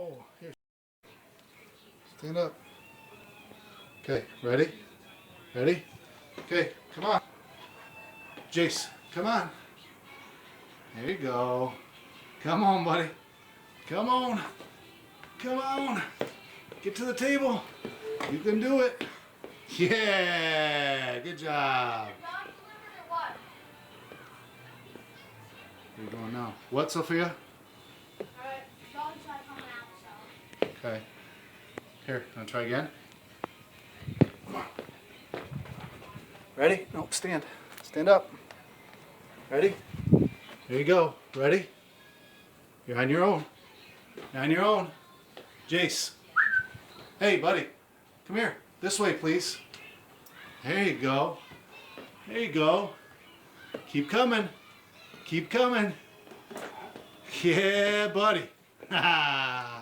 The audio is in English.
Oh, here. Stand up. Okay, ready? Ready? Okay, come on. Jace, come on. There you go. Come on, buddy. Come on. Come on. Get to the table. You can do it. Yeah, good job. Where are you going now? What, Sophia? Okay. Here, wanna try again? Come on. Ready? No, stand. Stand up. Ready? There you go. Ready? You're on your own. You're on your own. Jace. Hey, buddy. Come here. This way, please. There you go. There you go. Keep coming. Keep coming. Yeah, buddy. Ha